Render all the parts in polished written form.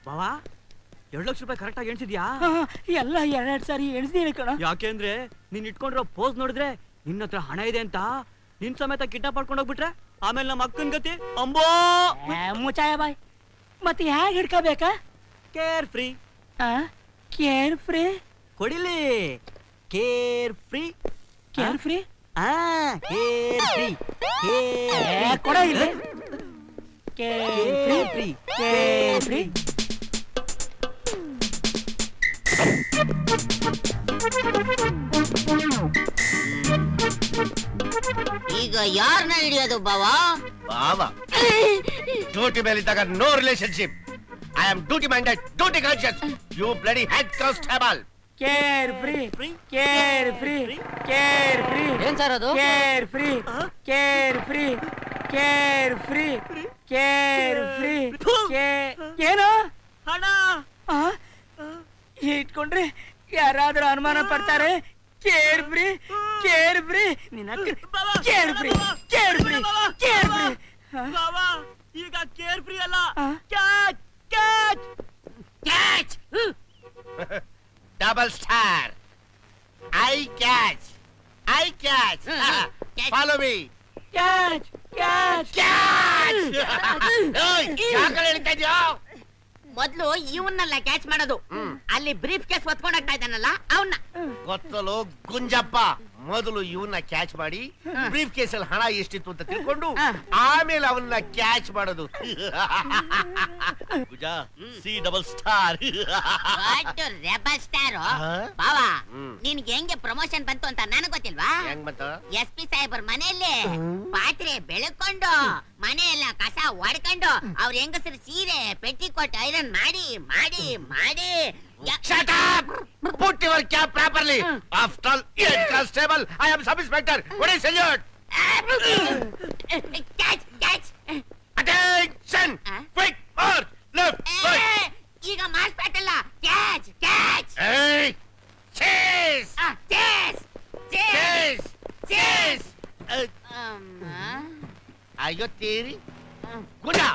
ಬಾವಾ 2 ಲಕ್ಷ ರೂಪಾಯಿ ಕರೆಕ್ಟ್ ಆಗಿ ಎಣಿಸಿದ್ಯಾ? ಎಲ್ಲ 2 ಸಾರಿ ಎಣಿಸಿದೀನಿ ಕಣ. ಯಾಕೆಂದ್ರೆ ನೀನ್ ಇಟ್ಕೊಂಡಿರೋ ಪೋಸ್ ನೋಡಿದ್ರೆ ನಿನ್ನ ಹತ್ರ ಹಣ ಇದೆ ಅಂತ ನಿನ್ ಸಮೇತ ಕಿಡ್ನಾಪ್ ಮಾಡ್ಕೊಂಡು ಹೋಗ್ಬಿಟ್ರೆ ಆಮೇಲೆ ನಮ್ಮ ಅಕ್ಕನ ಗತಿ ಅಂಬೋ ಮುಚಾಯ ಬಾಯ್. ಮತ್ತೆ ಹೇಗೆ ಹಿಡ್ಕೋಬೇಕಾ? Care free. ಕೇರ್ ಫ್ರೀ ಕೊಡಿಲಿ. Care free. Care free care free. ಕೊಡ ಇಲ್ಲಿ. Care free care free. ಈಗ ಯಾರನ್ನ ಹಿಡಿಯೋದು ಬಾವಾ? ಬಾವಾ ಡ್ಯೂಟಿ ಮೇಲೆ ಇದ್ದಾಗ no relationship. I am duty minded, duty conscious. You bloody head constable. Care free care free care free. ಏನ್ ಸರ್ ಅದು? Care free care free care free care free. ಏನು ಹಣ ಇಟ್ಕೊಂಡ್ರೆ ಯಾರಾದ್ರೂ ಅನುಮಾನ ಪಡ್ತಾರೆ. Care free care free. ನಿನ್ನ care free care free care free. ಬಾವಾ ಈಗ ಕೇರ್ ಫ್ರೀ ಅಲ್ಲ, catch catch catch. Double star. I catch I catch. Follow me. Catch catch catch. ಯಾಕೆ ಹೇಳ್ತಾ ಇದ್ಯೋ? ಮೊದ್ಲು ಇವನ್ನೆಲ್ಲ ಕ್ಯಾಚ್ ಮಾಡೋದು. ಅಲ್ಲಿ ಬ್ರೀಫ್ ಕೇಸ್ ಹೊತ್ಕೊಂಡ್ ಹೋಗ್ತಾ ಇದ್ದಾನಲ್ಲ ಅವನ್ನ. ಗೊತ್ತಲು ಗುಂಜಪ್ಪ, ಮೊದಲು ಇವನ್ನ ಕ್ಯಾಚ್ ಮಾಡಿ ಬ್ರೀಫ್ ಕೇಸಲ್ಲಿ ಹಣ ಎಷ್ಟಿತ್ತು ಅಂತ ತಿಳ್ಕೊಂಡು ಆಮೇಲೆ ಅವನ್ನ ಕ್ಯಾಚ್ ಮಾಡೋದು. ಗುಜಾ ಸಿ ಡಬಲ್ ಸ್ಟಾರ್. Rebel star. ಬಾವಾ ನಿನ್ಗೆ ಹೆಂಗೆ ಪ್ರಮೋಷನ್ ಬಂತು ಅಂತ ನನಗ್ ಗೊತ್ತಿಲ್ವಾ? ಹೆಂಗ್ ಬಂತ? SP ಸಾಹೇಬರ್ ಮನೆಯಲ್ಲಿ ಪಾತ್ರೆ ಬೆಳಕೊಂಡು ಮನೆಯೆಲ್ಲ ಕಸ ಹೊಡ್ಕೊಂಡು ಅವ್ರ ಹೆಂಗಸರು ಸೀರೆ ಪೆಟ್ಟಿಕೋಟ್ ಐರನ್ ಮಾಡಿ ಮಾಡಿ ಮಾಡಿ. Shut up! Put your cap properly. After all, head constable, I am sub-inspector. What is salute? Catch catch. Attention! Quick march! Left, right. ಈಗ ಮಾರ್ಸ್ಪೇಟ್ ಅಲ್ಲ, catch catch. Hey! Chase! Chase chase Chase! Chase! Are you theory? Guja!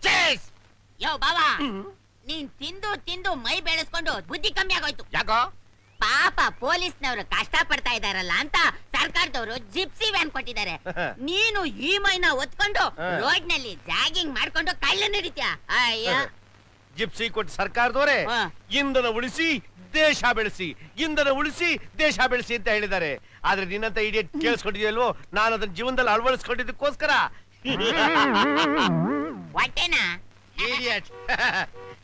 Chase! ಯೋ ಬಾವಾ ನೀನ್ ತಿಂದು ತಿಂದು ಮೈ ಬೆಳೆಸ್ಕೊಂಡು ಬುದ್ಧಿ ಕಮ್ಮಿ ಆಗೋಯ್ತು. ಯಾಕೋ? ಪಾಪ ಪೊಲೀಸ್ನವರು ಕಷ್ಟ ಪಡ್ತಾ ಇದಾರಲ್ಲ ಅಂತ ಸರ್ಕಾರದವರು ಜಿಪ್ಸಿ ವ್ಯಾನ್ ಕೊಟ್ಟಿದ್ದಾರೆ. ನೀನು ಈ ಮೈನ ಒತ್ಕೊಂಡು ರೋಡ್ ನಲ್ಲಿ ಜಾಗಿಂಗ್ ಮಾಡ್ಕೊಂಡು ಕಳ್ಳ ನಡೀತ್ಯಾ? ಅಯ್ಯ ಜಿಪ್ಸಿ ಕೊಟ್ಟು ಸರ್ಕಾರದವರೇ ಇಂಧನ ಉಳಿಸಿ ದೇಶ ಬೆಳೆಸಿ, ಇಂಧನ ಉಳಿಸಿ ದೇಶ ಬೆಳೆಸಿ ಅಂತ ಹೇಳಿದ್ದಾರೆ. ಆದ್ರೆ ನಿನ್ನಂತ ಇಡಿಯಟ್ ಕೇಳಿಸ್ಕೊಂಡಿದ್ಯಲ್ವೋ, ನಾನು ಅದನ್ನ ಜೀವನದಲ್ಲಿ ಅಳವಡಿಸ್ಕೊಂಡಿದ್ದಕ್ಕೋಸ್ಕರ. ಹೊಟ್ಟೆನಾ? ಇಡಿಯಟ್.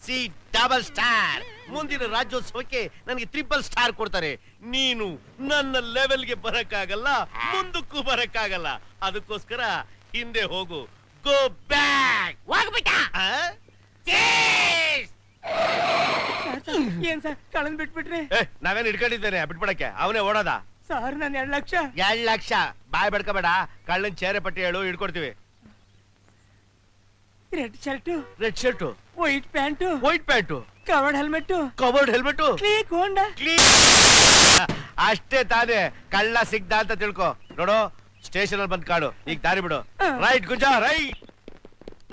C double star. ಮುಂದಿನ ರಾಜ್ಯೋತ್ಸವಕ್ಕೆ ನನಗೆ ಟ್ರಿಪಲ್ ಸ್ಟಾರ್ ಕೊಡ್ತಾರೆ. ನೀನು ನನ್ನ ಲೆವೆಲ್ಗೆ ಬರಕ್ಕಾಗಲ್ಲ, ಮುಂದಕ್ಕೂ ಬರಕ್ಕಾಗಲ್ಲ. ಅದಕ್ಕೋಸ್ಕರ ಹಿಂದೆ ಹೋಗು. Go back. ಹೋಗ್ಬಿಟ್ಟ. ಏನ್ ಸರ್ ಕಳನ್ ಬಿಟ್ಬಿಟ್ರಿ? ನಾವೇನ್ ಹಿಡ್ಕೊಂಡಿದ್ದೇನೆ ಬಿಟ್ಬಿಡಕ್ಕೆ? ಅವನೇ ಓಡೋದ. ಸರ್ ನನ್ 2 ಲಕ್ಷ. 2 ಲಕ್ಷ ಬಾಯ್ ಬೆಡ್ಕೋಬೇಡ. ಕಳ್ಳನ್ ಚೇರೆ ಪಟ್ಟಿ ಹೇಳು, ಹಿಡ್ಕೊಡ್ತೀವಿ. Red shirt, red shirt, white pant, white pant, covered helmet, covered helmet, Cliq Honda. ಅಷ್ಟೇ ತಾನೇ ಕಳ್ಳ ಸಿಗ್ದ ಅಂತ ತಿಳ್ಕೊ. ನೋಡು ಸ್ಟೇಷನ್ ಅಲ್ಲಿ ಬಂದ್ ಕಾಡು. ಈಗ ದಾರಿ ಬಿಡು. ರೈಟ್ ಗುಂಜಾ, ರೈಟ್.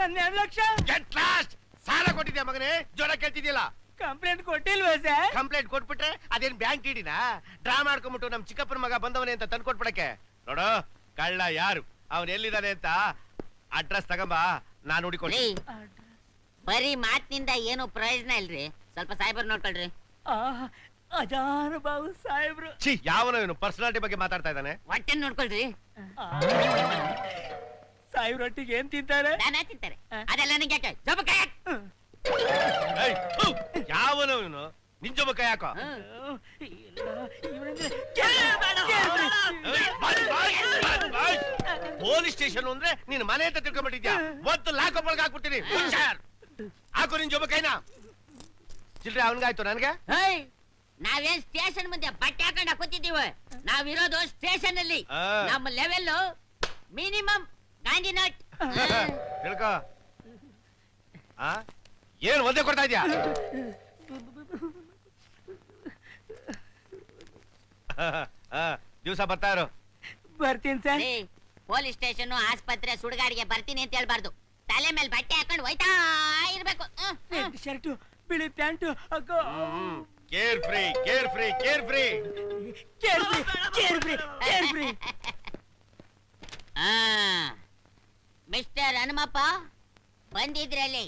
ನನ್ನ 2 ಲಕ್ಷ. Get lost. ಸಾಲ ಕೊಟ್ಟಿದ್ಯಾ ಮಗನೇ? ಜೋರ ಕೇಳ್ತಿದ್ಯಲ್ಲ. ಕಂಪ್ಲೇಂಟ್ ಕೊಟ್ಟಿಲ್ವಾ ಸರ್? ಕಂಪ್ಲೇಂಟ್ ಕೊಟ್ಬಿಟ್ರೆ ಅದೇನ್ ಬ್ಯಾಂಕ್ ಟಿಡಿನಾ? ಡ್ರಾ ಮಾಡ್ಕೊಂಡ್ಬಿಟ್ಟು ನಮ್ ಚಿಕ್ಕಪ್ಪನ ಮಗ ಬಂದವನೇ ಅಂತ ತಂದ್ಕೊಟ್ಬಿಡಕ್ಕೆ. ನೋಡು ಕಳ್ಳ ಯಾರು, ಅವನ್ ಎಲ್ಲಿದ್ದಾನೆ ಅಂತ ಅಡ್ರೆಸ್ ತಗೊಂಬ, ನಾನು ಹುಡುಕೊಳ್ಳಿ. ಬರೀ ಮಾತಿನಿಂದ ಏನು ಪ್ರಯೋಜನ ಇಲ್ರಿ. ಸ್ವಲ್ಪ ಸಾಹೇಬರ್ ನೋಡ್ಕೊಳ್ರಿ. ಅಜಾರ ಬಾಬು ಸಾಹೇಬ್ರು. ಛೀ, ಯಾವನೋ ಇವನು ಪರ್ಸನಾಲಿಟಿ ಬಗ್ಗೆ ಮಾತಾಡ್ತಾ ಇದ್ದಾನೆ. ಹೊಟ್ಟೆ ನೋಡ್ಕೊಳ್ರಿ. ಸಾಹೇಬ್ರ ಒಟ್ಟಿಗೆ ಏನ್ ತಿಂತಾರೆ? ನಾನಾ ತಿಂತಾರೆ. ಅದೆಲ್ಲ ನಿಂಗೆ ಯಾವನೋ ಇವನು? ನಿಂಜೊಬ್ಬ ಕೈ ಹಾಕೋ. ಪೊಲೀಸ್ ಸ್ಟೇಷನ್ ಅಂದ್ರೆ ನೀನ್ ಮನೆ ಅಂತ ತಿಳ್ಕೊಂಡ್ಬಿಟ್ಟಿದ್ಯಾ? ಒತ್ತು ಲಾಕೊಬ್ಬಳಿಗೆ ಹಾಕ್ಬಿಡ್ತೀನಿ. ಹಾಕು ನಿನ್ ಜೊಬ್ಬ ಕೈನ. ಚಿಲ್ರೆ ಅವನ್ಗಾಯ್ತು, ನನ್ಗೆ ನಾವೇನ್ ಸ್ಟೇಷನ್ ಮುಂದೆ ಬಟ್ಟೆ ಹಾಕೊಂಡ ಕೂತಿದ್ದೀವಿ. ನಾವಿರೋದು ಸ್ಟೇಷನ್ ಅಲ್ಲಿ. ನಮ್ಮ ಲೆವೆಲ್ ಮಿನಿಮಮ್ ಗಾಂಧಿನಟ್. ತಿಳ್ಕೊ. ಏನ್ ಒದ್ದೆ ಕೊಡ್ತಾ ಇದ್ಯಾ? ದಿವಸ ಬರ್ತಾ ಇರು. ಬರ್ತೀನಿ ಸರ್. ಪೊಲೀಸ್ ಸ್ಟೇಷನ್, ಆಸ್ಪತ್ರೆ, ಸುಡುಗಾಡಿಗೆ ಬರ್ತೀನಿ ಅಂತ ಹೇಳ್ಬಾರ್ದು. ತಲೆ ಮೇಲೆ ಬಟ್ಟೆ ಹಾಕೊಂಡು ಹೋಯ್ತಾ ಇರ್ಬೇಕು. ಶರ್ಟು, ಬಿಳಿ pant care free care free care free. ಕೇರ್ಬ್ರಿ ಮಿಸ್ಟರ್ ಹನುಮಪ್ಪ ಬಂದಿದ್ರಲ್ಲಿ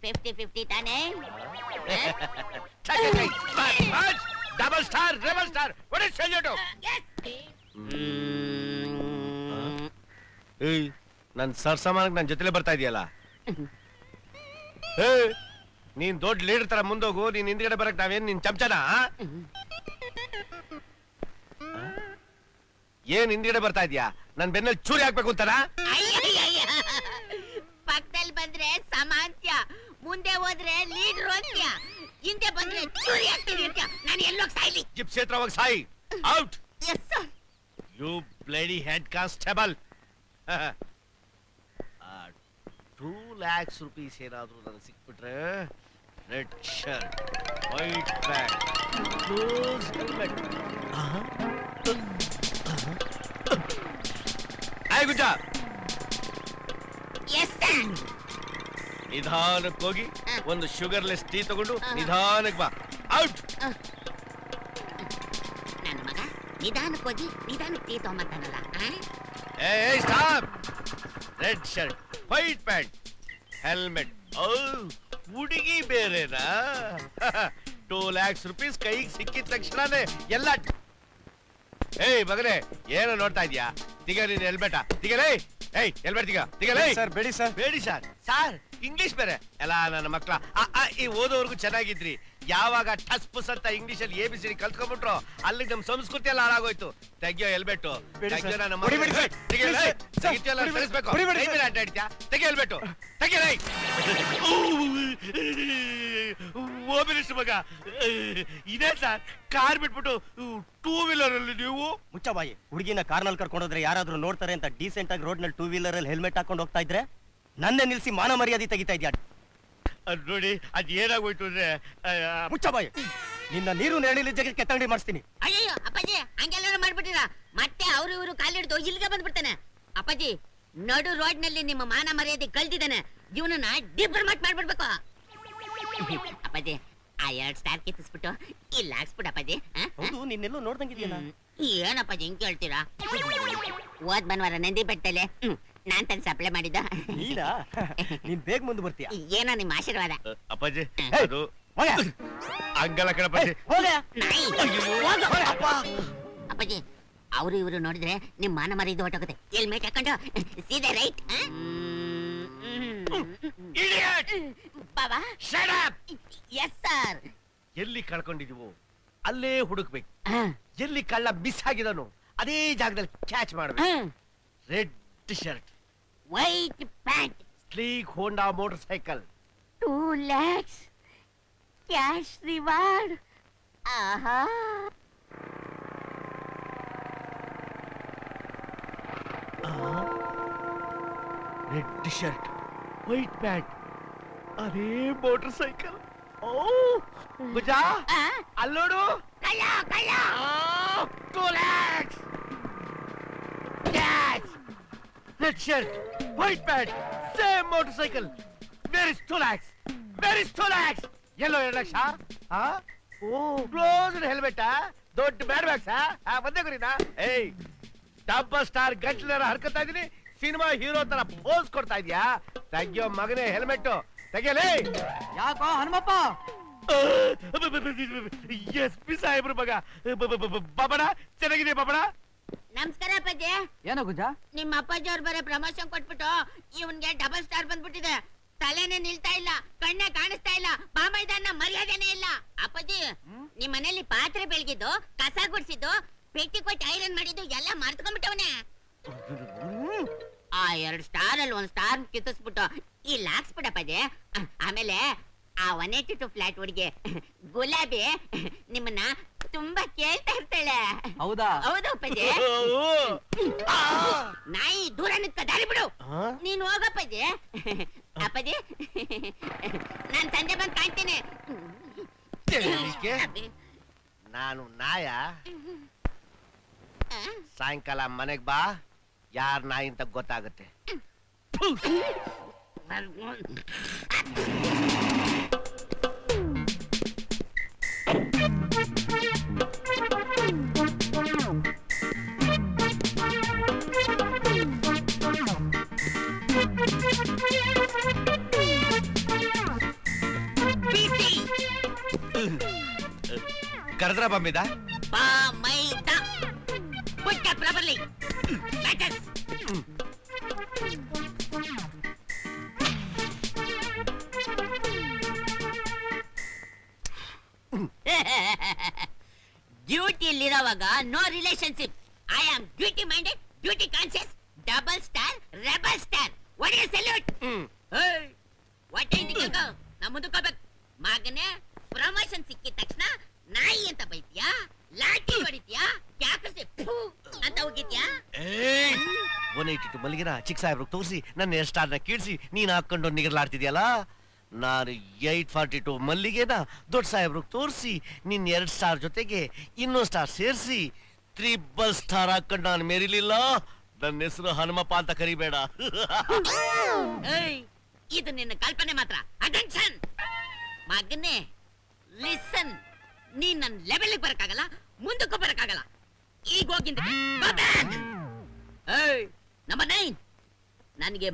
50-50 ತಾನೇ? Double star rebel star what is salute. ಏಯ್ ನನ್ ಸರ್ಸಮಾನಕ್ಕೆ ನನ್ ಜೊತೆಲೆ ಬರ್ತಾ ಇದೆಯಲ್ಲ. ನೀನ್ ದೊಡ್ಡ ಲೀಡರ್ ತರ ಮುಂದೋಗು. ನೀನ್ ಹಿಂದ್ಗಡೆ ಬರಕ್ ನಾವೇನ್ ನಿನ್ ಚಮಚನ? ಏನ್ ಹಿಂದ್ಗಡೆ ಬರ್ತಾ ಇದೀಯಾ? ನನ್ ಬೆನ್ನಲ್ಲಿ ಚೂರಿ ಹಾಕ್ಬೇಕು ಅಂತಾರ? ಪಕ್ಕದಲ್ಲಿ ಬಂದ್ರೆ ಸಮಾಂತ್ಯ, ಮುಂದೆ ಹೋದ್ರೆ ಲೀಡರ್ ಅಂತ್ಯ, ಹಿಂದೆ ಬಂದ್ರೆ ಚೂರಿ ಹಾಕ್ತಿರ್ತ್ಯ. ನಾನು ಎಲ್ಲೋಗ್ ಸಾಯ್ಲಿ? ಜಿಪ್ ಕ್ಷೇತ್ರ ಹೋಗಿ ಸಾಯಿ. Out. Yes sir. You bloody head constable. 2 lakhs rupees ಏನಾದ್ರೂ ನನಗೆ ಸಿಕ್ಬಿಟ್ರೆ red shirt, white pant, close helmet. ಆಯ್ ಗುಜ್ಜ, ಎಸ್ ಸರ್. ನಿಧಾನಕ್ಕೆ ಹೋಗಿ ಒಂದು ಶುಗರ್ಲೆಸ್ ಟೀ ತಗೊಂಡು ನಿಧಾನಕ್ಕೆ ಬಾ. ಔಟ್. ನನ್ನ ಮಗ ನಿಧಾನಕ್ಕೆ ಹೋಗಿ ನಿಧಾನಕ್ಕೆ ಟೀ ತಗೊಂಬಂತಾನಲ್ಲ. ಏಯ್ stop. Red shirt, white pant, helmet. ಹುಡುಗಿ ಬೇರೆನಾ? 2 lakhs rupees ಕೈಗೆ ಸಿಕ್ಕಿದ ತಕ್ಷಣನೇ ಎಲ್ಲ. ಏಯ್ ಮಗನೇ, ಏನೋ ನೋಡ್ತಾ ಇದ್ಯಾ? ತಿಗ ನೀನ್ ಹೆಲ್ಮೆಟ ತಿಗಲೇ. ಏಯ್ ಹೆಲ್ಮೆಟ್ ತಿಗಲೇ. ಸರ್ ಬೇಡಿ ಸರ್. ಬೇಡಿ ಸರ್. ಸಾರ್ ಇಂಗ್ಲಿಷ್ ಬೇರೆ ಎಲ್ಲ ನನ್ನ ಮಕ್ಳ ಈ ಓದೋವರೆಗೂ ಚೆನ್ನಾಗಿದ್ರಿ. ಯಾವಾಗ ಟಸ್ ಪುಸ್ ಅಂತ ಇಂಗ್ಲಿಷ್ ಅಲ್ಲಿ ABCD ಕಲ್ತ್ಕೊಂಡ್ಬಿಟ್ರು ಅಲ್ಲಿ ನಮ್ ಸಂಸ್ಕೃತಿ ಎಲ್ಲ ಹಾಳಾಗೋಯ್ತು. ತೆಗಿಯೋ ಹೆಲ್ಮೆಟ್. ತೆಗಿಯೋ ನನ್ನ ಮಗ. ಇದೇ ಸರ್ ಕಾರ್ ಬಿಟ್ಬಿಟ್ಟು 2 wheeler ಅಲ್ಲಿ ನೀವು. ಮುಚ್ಚಬಾಯಿ, ಹುಡುಗಿನ ಕಾರ್ನಲ್ಲಿ ಕರ್ಕೊಂಡೋದ್ರೆ ಯಾರಾದ್ರೂ ನೋಡ್ತಾರೆ ಅಂತ ಡೀಸೆಂಟ್ ಆಗಿ ರೋಡ್ ನಲ್ಲಿ 2 wheeler ಅಲ್ಲಿ ಹೆಲ್ಮೆಟ್ ಹಾಕೊಂಡು ಹೋಗ್ತಾ ಇದ್ರೆ ನನ್ನೇ ನಿಲ್ಸಿ ಮಾನ ಮರ್ಯಾದೆ ತೆಗಿತಾ ಇದ್ಯಾ? ಅದ್ ನೋಡಿ ಅದ್ ಏನಾಗೋಯ್ತು ಅಂದ್ರೆ ಮುಚ್ಚಬಾಯಿ, ನಿನ್ನ ನೀರು ನೆರಳಿಲಿ ಜಗಕ್ಕೆ ಕೆತ್ತಂಗಡಿ ಮಾಡಿಸ್ತೀನಿ. ಅಯ್ಯೋ ಅಪ್ಪಾಜಿ, ಹಂಗೆಲ್ಲ ಮಾಡ್ಬಿಟ್ಟಿರ. ಮತ್ತೆ ಅವ್ರು ಇವರು ಕಾಲಿಡ್ದು ಇಲ್ಲಿಗೆ ಬಂದ್ಬಿಡ್ತಾನೆ. ಅಪ್ಪಾಜಿ, ನಡು ರೋಡ್ ನಲ್ಲಿ ನಿಮ್ಮ ಮಾನ ಮರ್ಯಾದೆ ಕಳ್ದಿದ್ದಾನೆ. ಇವನನ್ನ ಡಿಫರ್ಮೆಂಟ್ ಮಾಡ್ಬಿಡ್ಬೇಕು. ಅಪ್ಪಾಜಿ, ಆ 2 ಸ್ಟಾರ್ ಕಿತ್ತಿಸ್ಬಿಟ್ಟು ಇಲ್ಲಿ ಹಾಕ್ಸ್ಬಿಟ್ಟು ಅಪ್ಪಾಜಿ. ಹೌದು, ನಿನ್ನೆಲ್ಲೋ ನೋಡ್ದಂಗಿದ್ಯಲ್ಲ. ಏನಪ್ಪಾಜಿ ಹಿಂಗ್ ಕೇಳ್ತೀರಾ? ಹೋದ್ ಭಾನುವಾರ ನಂದಿ ಬೆಟ್ಟಲೆ ನಾನ್ ತಂದು ಸಪ್ಲೈ ಮಾಡಿದ್ದ. ನೀನಾ? ನೀನ್ ಬೇಗ ಮುಂದೆ ಬರ್ತೀಯ. ಏನೋ ನಿಮ್ಮ ಆಶೀರ್ವಾದ. ಅಪ್ಪಾಜಿ ಅದು ಹಂಗಲ್ಲ ಕಣಪ್ಪಾಜಿ. ನಾಯಿ. ಅಪ್ಪಾಜಿ, ಅವರು ಇವರು ನೋಡಿದ್ರೆ ನಿಮ್ ಮಾನ ಮರ್ಯಾದೆ ಹೊಟ್ಟೋಗುತ್ತೆ. ಹೆಲ್ಮೆಟ್ ಹಾಕೊಂಡು ಸೀದಾ ರೈಟ್. ಬಾಬಾ ಎಸ್ ಸರ್. ಎಲ್ಲಿ ಕಳ್ಕೊಂಡಿದೀವೋ ಅಲ್ಲೇ ಹುಡುಕ್ಬೇಕು. ಎಲ್ಲಿ ಕಳ್ಳ ಮಿಸ್ ಆಗಿದನು ಅದೇ ಜಾಗದಲ್ಲಿ ಕ್ಯಾಚ್ ಮಾಡ್ಬೇಕು. Red shirt, white pant, sleek Honda motorcycle, 2 lakhs cash reward. ಆಹಾ, ರೆಡ್ ಶರ್ಟ್, ವೈಟ್ ಪ್ಯಾಂಟ್, ಅದೇ ಮೋಟರ್ ಸೈಕಲ್. ಓ ಗುಜಾ, ಅಲ್ಲೋಡು. ಕಳ್ಳ ಕಳ್ಳ. 2 lakhs. Catch. Red shirt, white pant, same motorcycle. Where is 2 lakhs? Where is 2 lakhs? Yellow 2 lakhs, huh? Oh, closed helmet, ದೊಡ್ಡ ಬ್ಯಾಡ್ bags. ಬಂದೆ ಗುರಿನಾ? ಏಯ್, ಡಬಲ್ ಸ್ಟಾರ್ ಗಂಟ್ಲರ ಹರ್ಕತ್ತಾ ಇದೀನಿ. ಸಿನಿಮಾ ಹೀರೋ ತರ ಪೋಸ್ ಕೊಡ್ತಾ ಇದ್ಯಾ? ತೆಗಿಯೋ ಮಗನೇ ಹೆಲ್ಮೆಟ್ ತೆಗಿಯಲೇ. ಯಾಕೋ ಹನುಮಪ್ಪ? SP ಸಾಹೇಬ್ರು ಮಗ. ಬಾಬಣ ಚೆನ್ನಾಗಿದೆ ಬಾಬಣ. ನಮಸ್ಕಾರ ಅಪ್ಪಾಜಿ. ಏನೋ ಗುಜ್ಜ? ನಿಮ್ಮ ಅಪ್ಪಾಜಿ ಅವ್ರು ಬರೀ ಪ್ರಮೋಷನ್ ಕೊಟ್ಬಿಟ್ಟು ಇವನ್ಗೆ ಡಬಲ್ ಸ್ಟಾರ್ ಬಂದ್ಬಿಟ್ಟಿದೆ. ತಲೆನೇ ನಿಲ್ತಾ ಇಲ್ಲ, ಕಣ್ಣೆ ಕಾಣಿಸ್ತಾ ಇಲ್ಲ, ಬಾಮೈದಾನ ಮರ್ಯಾದೆನೇ ಇಲ್ಲ. ಅಪ್ಪಾಜಿ, ನಿಮ್ ಮನೇಲಿ ಪಾತ್ರೆ ಬೆಳಗಿದ್ದು, ಕಸ ಗುಡ್ಸಿದ್ದು, ಪೆಟ್ಟಿ ಕೊಟ್ಟು ಐರನ್ ಮಾಡಿದ್ದು ಎಲ್ಲ ಮರ್ತ್ಕೊಂಡ್ಬಿಟ್ಟವನೆ. ಆ 2 ಸ್ಟಾರ್ ಅಲ್ಲಿ 1 ಸ್ಟಾರ್ ಕಿತ್ತಿಸ್ಬಿಟ್ಟು ಇಲ್ಲಿ ಹಾಕ್ಸ್ಬಿಡಪ್ಪಾಜಿ. ಆಮೇಲೆ ಆ 182 ಫ್ಲಾಟ್ ಹುಡುಗಿ ಗುಲಾಬಿ ನಿಮ್ಮನ್ನ ತುಂಬಾ ಕೇಳ್ತಾ ಇರ್ತಾಳೆ. ಹೌದಾ? ಹೌದು ಅಪ್ಪಾಜಿ. ನಾಯಿ ದೂರ ನಿಂತ ದಾರಿ ಬಿಡು. ನೀನ್ ಹೋಗಪ್ಪಾಜಿ. ಅಪ್ಪಾಜಿ, ನಾನ್ ಸಂಜೆ ಬಂದ್ ಕಾಣ್ತೇನೆ. ನಾನು ನಾಯ. ಸಾಯಂಕಾಲ ಮನೆಗ್ ಬಾ, ಯಾರ್ ನಾಯಿ ಅಂತ ಗೊತ್ತಾಗುತ್ತೆ. ಕರೆದ್ರ ಬಂಬಿದ ಬಾ ಮೈದ ಪುಟ್ಟ ಪ್ರಾಪರ್ಲಿ ಮ್ಯಾಟರ್ಸ್ ಡ್ಯೂಟಿಲಿರುವಾಗ no relationship. I am duty minded, duty conscious, double star, rebel star. What is salute? What ಐತಿ ಕೇಳ್ಕೊ, ನಾ ಮುಂದಕ್ಕೆ ಹೋಗ್ಬೇಕು. ಮಗನೇ, ಪ್ರಮೋಷನ್ ಸಿಕ್ಕಿದ ತಕ್ಷಣ ನಾಯಿ ಅಂತ ಬೈತ್ಯಾ, ಲಾಠಿ ಹೊಡಿತ್ಯಾ, ಕ್ಯಾಕರ್ಸಿ ಫೂ ಅಂತ ಹೋಗಿದ್ಯಾ? 182 ಮಲ್ಲಿಗೆನ ಚಿಕ್ಕ ಸಾಹೇಬ್ರಿಗೆ ತೋರಿಸಿ ನನ್ನ ಹೇರ್ ಸ್ಟಾರ್ನ ಕೀಳ್ಸಿ ನೀನ್ ಹಾಕೊಂಡು ನಿಗರ್ಲಾಡ್ತಿದ್ಯಲ್ಲ. ನಾನು 842 ಮಲ್ಲಿಗೆನ ದೊಡ್ಡ ಸಾಹೇಬ್ರಿಗೆ ತೋರಿಸಿ ನಿನ್ 2 ಸ್ಟಾರ್ ಜೊತೆಗೆ ಇನ್ನೊಂದು ಸ್ಟಾರ್ ಸೇರಿಸಿ 3 ಸ್ಟಾರ್ ಹಾಕೊಂಡು ನಾನು ಮೆರಿಲಿಲ್ಲ. ನನ್ನ ಹೆಸರು ಹನುಮಪ್ಪ ಅಂತ ಕರಿಬೇಡ. ಏಯ್, ಇದು ನಿನ್ನ ಕಲ್ಪನೆ ಮಾತ್ರ. ಅಟೆನ್ಷನ್ ಮಗನೇ, ಲಿಸನ್. ನೀನ್ ನನ್ನ ಲೆವೆಲ್ಗೆ ಬರಕ್ಕಾಗಲ್ಲ, ಮುಂದಕ್ಕೂ ಬರಕ್ಕಾಗಲ್ಲ. ಈಗ ಹೋಗಿಂದ ನಂಬರ್ 9, ನನಗೆ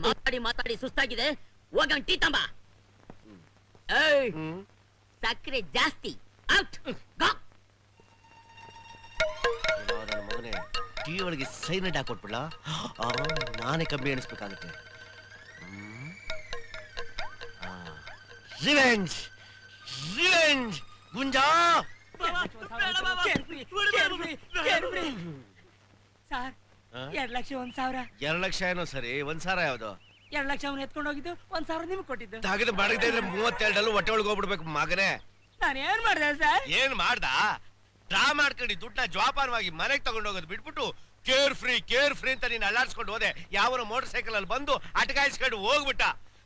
ಮಾತಾಡಿ ಸುಸ್ತಾಗಿದೆ. ಹೋಗಂಗ್ ಟೀ ತಂಬ. ಸಕ್ಕರೆ ಜಾಸ್ತಿ. Out go. ನನ್ನ ಮಗನೇ, ಟೀ ಒಳಗೆ ಸೈಲೆಂಟ್ ಹಾಕೊಟ್ಬಿಡ್ಲ, ನಾನೇ ಕಮ್ಮಿ ಎಣಿಸ್ಬೇಕಾಗತ್ತೆ. ರಿವೆಂಜ್ ರಿವೆಂಜ್ ಗುಂಜಾ. ಸರ್ 2 ಲಕ್ಷ 1,000. 2 ಲಕ್ಷ ಏನೋ ಸರಿ, 1,000 ಯಾವ್ದು? 2 ಲಕ್ಷ ಅವನು ಎತ್ಕೊಂಡು ಹೋಗಿದ್ದು, 1,000 ನಿಮ್ಗೆ ಕೊಟ್ಟಿದ್ದು. ತೆಗೆದು ಮಾಡಗದೆ ಇದ್ರೆ 32 ಹೊಟ್ಟೆ ಒಳಗೆ ಹೋಗ್ಬಿಡ್ಬೇಕು ಮಗನೇ. ನಾನು ಏನ್ ಮಾಡಿದೆ ಸರ್? ಏನ್ ಮಾಡ್ದ? ಡ್ರಾ ಮಾಡ್ಕೊಂಡು ದುಡ್ಡನ್ನ ಜೋಪಾನವಾಗಿ ಮನೆಗೆ ತಗೊಂಡೋಗೋದು ಬಿಟ್ಬಿಟ್ಟು ಕೇರ್ ಫ್ರೀ ಅಂತ ನೀನ್ ಅಲ್ಲಾಡ್ಸ್ಕೊಂಡು ಹೋದೆ. ಯಾವನ ಮೋಟರ್ ಸೈಕಲ್ ಅಲ್ಲಿ ಬಂದು ಅಟಕಾಯಿಸ್ಕೊಂಡು ಹೋಗ್ಬಿಟ್ಟ.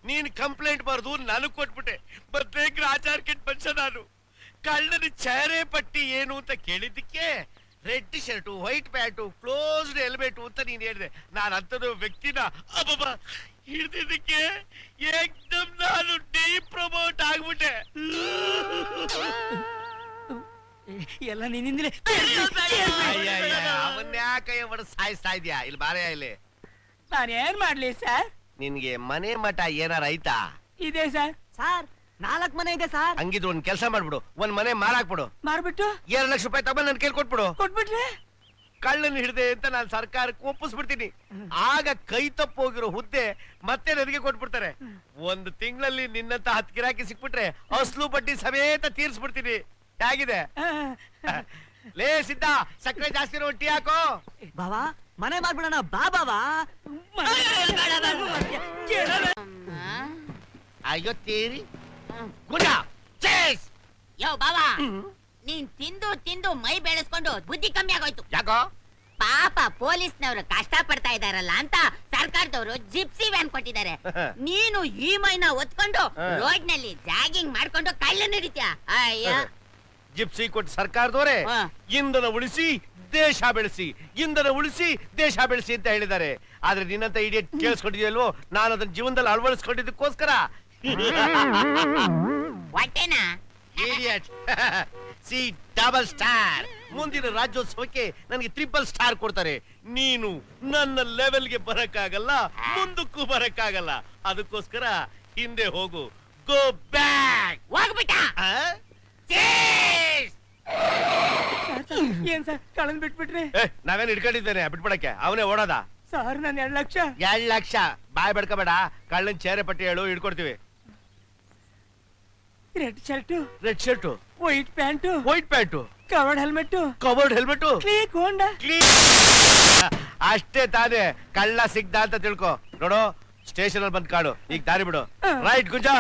ನೀನ್ ಕಂಪ್ಲೇಂಟ್ ಬರ್ದು ನನಗ್ ಕೊಟ್ಬಿಟ್ಟೆ. ಮತ್ತೆ ಗ್ರಾಚಾರ ಕೆಟ್ಟ ಮನುಷ್ಯ ನಾನು. ಕಳ್ಳನ ಚೇರೆ ಪಟ್ಟಿ ಏನು ಅಂತ ಕೇಳಿದ್ದಕ್ಕೆ red shirt, white pant, closed helmet ಅಂತ ನೀನ್ ಹೇಳಿದೆ. ನಾನು ಅಂಥದ್ದು ವ್ಯಕ್ತಿನ ಅಬ್ಬಬ್ಬ ಹಿಡ್ದಿದ್ದಕ್ಕೆ ಏಕ್ದಮ್ ನಾನು ಡೀಪ್ ಪ್ರಮೋಟ್ ಆಗ್ಬಿಟ್ಟೆ. ಎಲ್ಲ ನಿನ್ನಿಂದಲೇ. ಅವನ್ಯಾಕಯ್ಯ ಹೊಡೆದು ಸಾಯಿಸ್ತಾ ಇದ್ಯಾ? ಇಲ್ಲಿ ಬಾರಯ್ಯ ಇಲ್ಲಿ. ನಾನು ಏನ್ ಮಾಡ್ಲಿ ಸರ್? ನಿನ್ಗೆ ಮನೆ ಮಠ ಏನಾರ ಐತಾ? ಇದೆ ಸರ್. ಸಾರ್ 4 ಮನೆ ಇದೆ ಸಾರ್. ಹಂಗಿದ್ರು ಒಂದ್ ಕೆಲಸ ಮಾಡ್ಬಿಡು, ಒಂದ್ ಮನೆ ಮಾರಾಕ್ಬಿಡು. ಮಾರ್ಬಿಟ್ಟು 2 ಲಕ್ಷ ರೂಪಾಯಿ ತಗೊಂಡ್ ನನ್ ಕೇಳಿ ಕೊಟ್ಬಿಡು. ಕೊಟ್ಬಿಟ್ರೆ ಕಳ್ಳನ್ ಹಿಡ್ದೆ ಅಂತ ನಾನು ಸರ್ಕಾರಕ್ಕೆ ಒಪ್ಪಿಸ್ಬಿಡ್ತೀನಿ. ಆಗ ಕೈ ತಪ್ಪೋಗಿರೋ ಹುದ್ದೆ ಮತ್ತೆ ನನಗೆ ಕೊಟ್ಬಿಡ್ತಾರೆ. 1 ತಿಂಗಳಲ್ಲಿ ನಿನ್ನಂತ 10 ಗಿರಾಕಿ ಸಿಕ್ಬಿಟ್ರೆ ಅಸ್ಲು ಬಡ್ಡಿ ಸಮೇತ ತೀರ್ಸ್ಬಿಡ್ತೀನಿ. ಹೇಗಿದೆ? ಲೇ ಸಿದ್ಧ, ಸಕ್ಕರೆ ಜಾಸ್ತಿ ಇರೋ ಟೀ ಹಾಕೋ. ಬಾವಾ, ಮನೆ ಮಾಡ್ಬಿಡೋಣ ಬಾ ಬಾವಾ. ಅಯ್ಯೋ ತೇರಿ ಗುಂಡ ಚೇಸ್. ಯೋ ಬಾವಾ, ನೀನ್ ತಿಂದು ಮೈ ಬೆಳೆಸ್ಕೊಂಡು ಬುದ್ಧಿ ಕಮ್ಮಿ ಆಗೋಯ್ತು. ಯಾಕೋ? ಪಾಪ ಪೊಲೀಸ್ನವರು ಕಷ್ಟ ಪಡ್ತಾ ಇದಾರಲ್ಲ ಅಂತ ಸರ್ಕಾರದವರು ಜಿಪ್ಸಿ ವ್ಯಾನ್ ಕೊಟ್ಟಿದ್ದಾರೆ. ನೀನು ಈ ಮೈನ ಒತ್ಕೊಂಡು ರೋಡ್ ನಲ್ಲಿ ಜಾಗಿಂಗ್ ಮಾಡ್ಕೊಂಡು ಕಳ್ಳ ನಡೀತ್ಯಾ? ಅಯ್ಯ, ಜಿಪ್ಸಿ ಕೊಟ್ಟು ಸರ್ಕಾರದವರೇ ಹಾ. ಇಂಧನ ಉಳಿಸಿ ದೇಶ ಬೆಳೆಸಿ, ಇಂಧನ ಉಳಿಸಿ ದೇಶ ಬೆಳೆಸಿ ಅಂತ ಹೇಳಿದ್ದಾರೆ. ಆದ್ರೆ ನಿನ್ನಂತ ಇಡಿಯಟ್ ಕೇಳಿಸ್ಕೊಂಡಿದ್ಯಲ್ವೋ, ನಾನು ಅದನ್ನ ಜೀವನದಲ್ಲಿ ಅಳವಡಿಸ್ಕೊಂಡಿದ್ದಕ್ಕೋಸ್ಕರ. ಹೊಟ್ಟೆನಾ? ಇಡಿಯಟ್. C double star. ಮುಂದಿನ ರಾಜ್ಯೋತ್ಸವಕ್ಕೆ ನನಗೆ 3 ಸ್ಟಾರ್ ಕೊಡ್ತಾರೆ. ನೀನು ನನ್ನ ಲೆವೆಲ್ಗೆ ಬರಕ್ಕಾಗಲ್ಲ, ಮುಂದಕ್ಕೂ ಬರಕ್ಕಾಗಲ್ಲ. ಅದಕ್ಕೋಸ್ಕರ ಹಿಂದೆ ಹೋಗು. Go back. ಹೋಗ್ಬಿಟ್ಟ. ಏನ್ ಸರ್ ಕಳನ್ ಬಿಟ್ಬಿಟ್ರಿ? ನಾವೇನ್ ಹಿಡ್ಕೊಂಡಿದ್ದೇನೆ ಬಿಟ್ಬಿಡಕ್ಕೆ? ಅವನೇ ಓಡೋದ. ಸರ್ ನಾನು 2 ಲಕ್ಷ. 2 ಲಕ್ಷ ಬಾಯ್ ಬೆಡ್ಕೋಬೇಡ. ಕಳ್ಳನ್ ಚೇರೆ ಪಟ್ಟಿ ಹೇಳು, ಹಿಡ್ಕೊಡ್ತೀವಿ. Red shirt, red shirt, white pant, white pant, covered helmet, covered helmet, Cliq Honda. ಅಷ್ಟೇ ತಾನೇ ಕಳ್ಳ ಸಿಗ್ದ ಅಂತ ತಿಳ್ಕೊ. ನೋಡು, ಸ್ಟೇಷನ್ ಅಲ್ಲಿ ಬಂದ್ ಕಾಡು. ಈಗ ದಾರಿ ಬಿಡು. ರೈಟ್ ಗುಂಜಾ.